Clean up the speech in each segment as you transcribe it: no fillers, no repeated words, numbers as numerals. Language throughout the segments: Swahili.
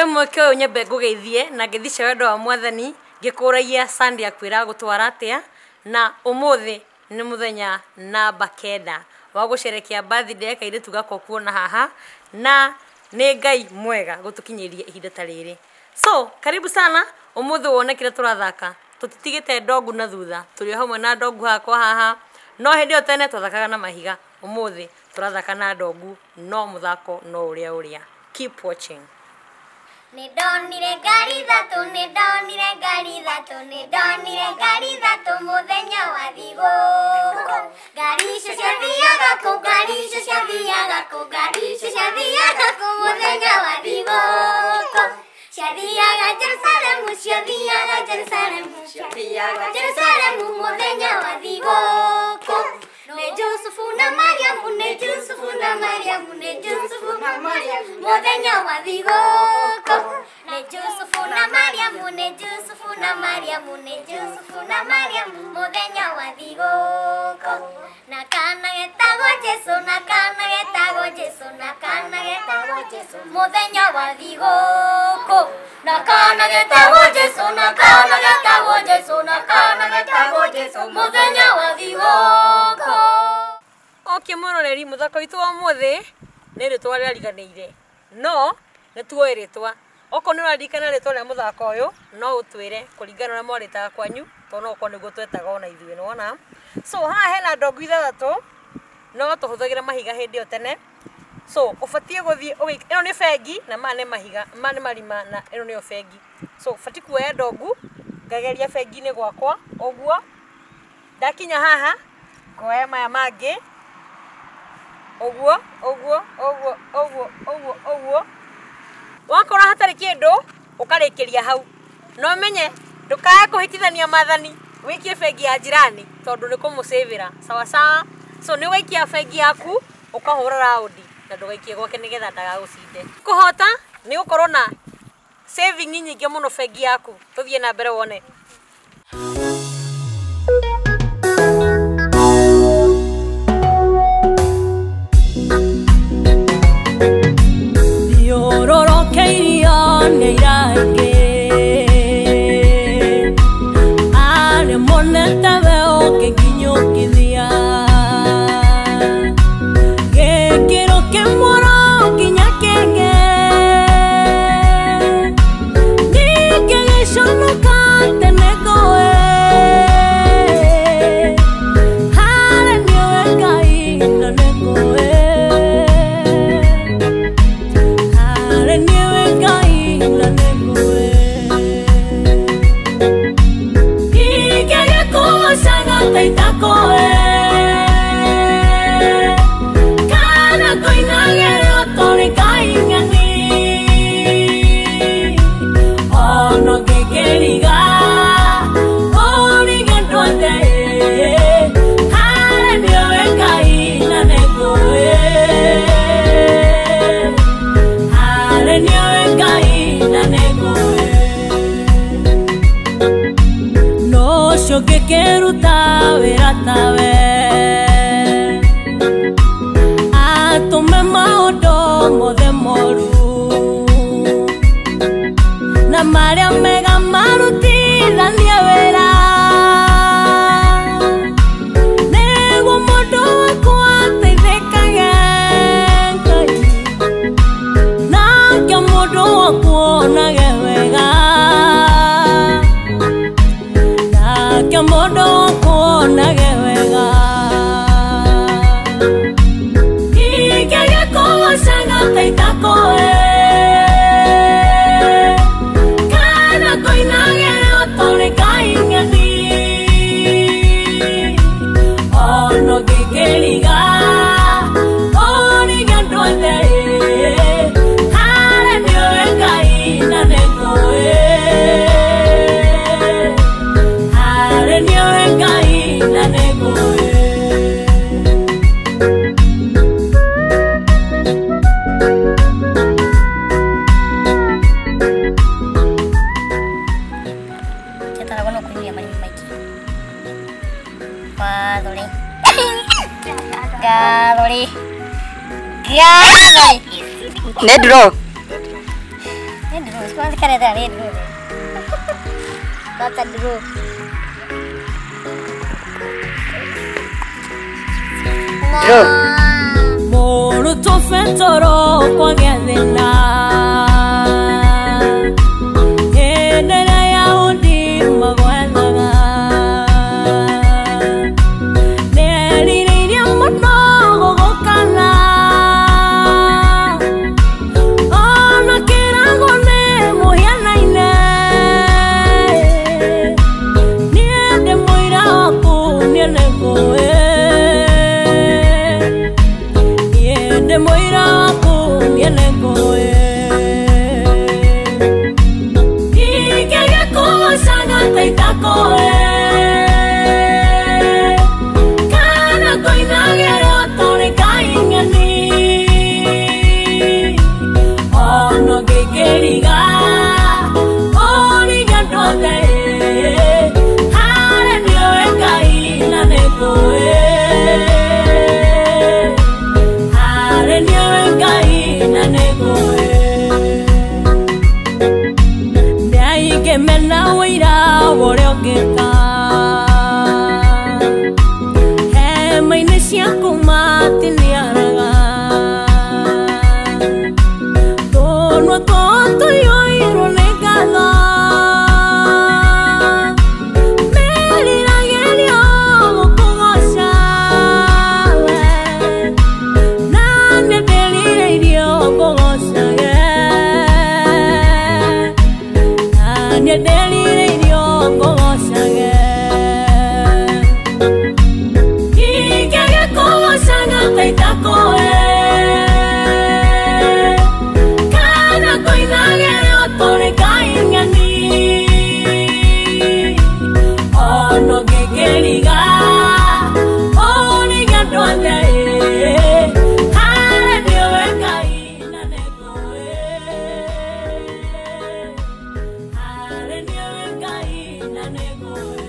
mweke uyu nyambe ngugeithie na ngithice wendo wa mwathani ngikuragia Sunday akwira gutwara atia na umuthi ni muthenya namba 9 wa gusherekea birthday kairitu gako kuona haha na ni Ngai mwega gutukinyiria ihinda ta riri. So karibu sana umuthi wone kire turathaka tutitigite ndogu na thutha turi hamwe na ndogu hakwa haha no hindi yo tene twathakaga na mahiga umuthi turathaka na ndogu no muthako no uria keep watching. Nidonire ngari thatu muthenya wa thigũkũ ngari icio ciathiaga kũ muthenya wa thigũkũ ciathiaga Jerusalemu muthenya wa thigũkũ ne Jusufu na Mariamu muthenya wa thigũkũ ne Jusufu na Mariamu muthenya wa thigũkũ na kana getagwo Jesu muthenya wa thigũkũ na kana getagwo Jesu muthenya wa thigũkũ. Okay muroreri muthako witu wa muthi ni ritwa riariganire no nituo ritwa oko ni urarikana ritwa ria muthako uyu no utwire kuringana na moritaga kwanyu to no ko niguo twetaga ona ithuĩ nona. So haha hena ndogu ithatu no tuhuthagira mahiga hindi yo tene so ufatie guthie ino ni bengi na mane mahiga mane marima na ino ni bengi so ufatie kuoya ndogu ngageria bengi ni gwakwa oguo ndakinya haha ngoya maya mangi oguo wakora hatari kindu ukarikiria hau no menye ndukae kuhitithania mathani wikie bengi ya jirani tondu ni kumusavira sawa sawa. So ni wikia bengi yaku ukahura raundi na ndugaikie gwake nigetha ndagagucinde kuhota ni gukorwo na saving nyingi muno bengi yaku tuthie na mbere wone. Nedro. Ini dulu, sekolah karena tadi dulu. Tata dulu. Yo. Moro to fetoro kwa gedena. Edera ya undi magwanaga. Neriri ni mono gokana. Ona kirango ne mohiana ine. Niende moira ku niende koe. Moira ku niene koe Ikege koe sanga teita koe Kana koi nagere otore kaingani Ono kekeriga Origa tote Hare nioe kaina ne koe Mena wira wore ogeka He maine siaku mati niaraga Tono tonto yoiro negada Merira gerio kugosha Nane delire irio kugosha Delire dio kogosage Ikege kogosanga teita koe Kana koi nagere otore kaingani Ono kekeriga Origa tote Hare nioe kaina ne koe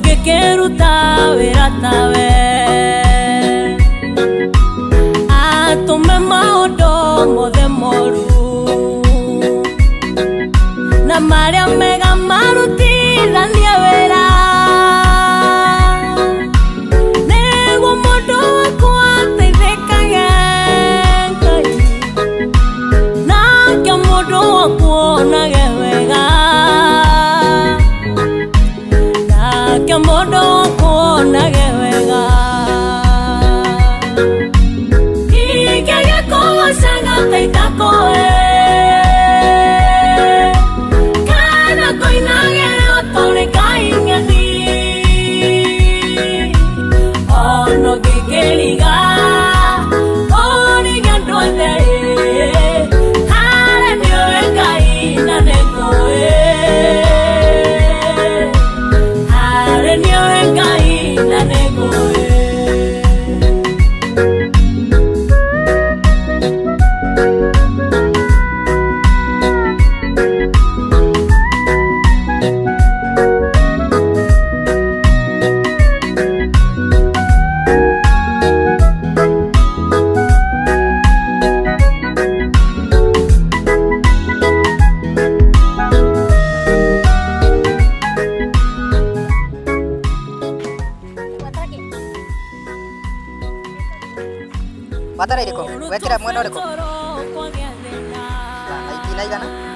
Que quiero taber a taber A tu me maodomo de moru Na maria mega maruti la nievera Nego modo acuate de cagante Na que modo acuona que vega Que modo kona gewega Ikege koe sanga teita koe Kana koi nagere otore kaingani Ono kekeriga Origa tote Hare nioe kaina ne koe Watara iriko? Wekira mwena uriko? Na itina igana?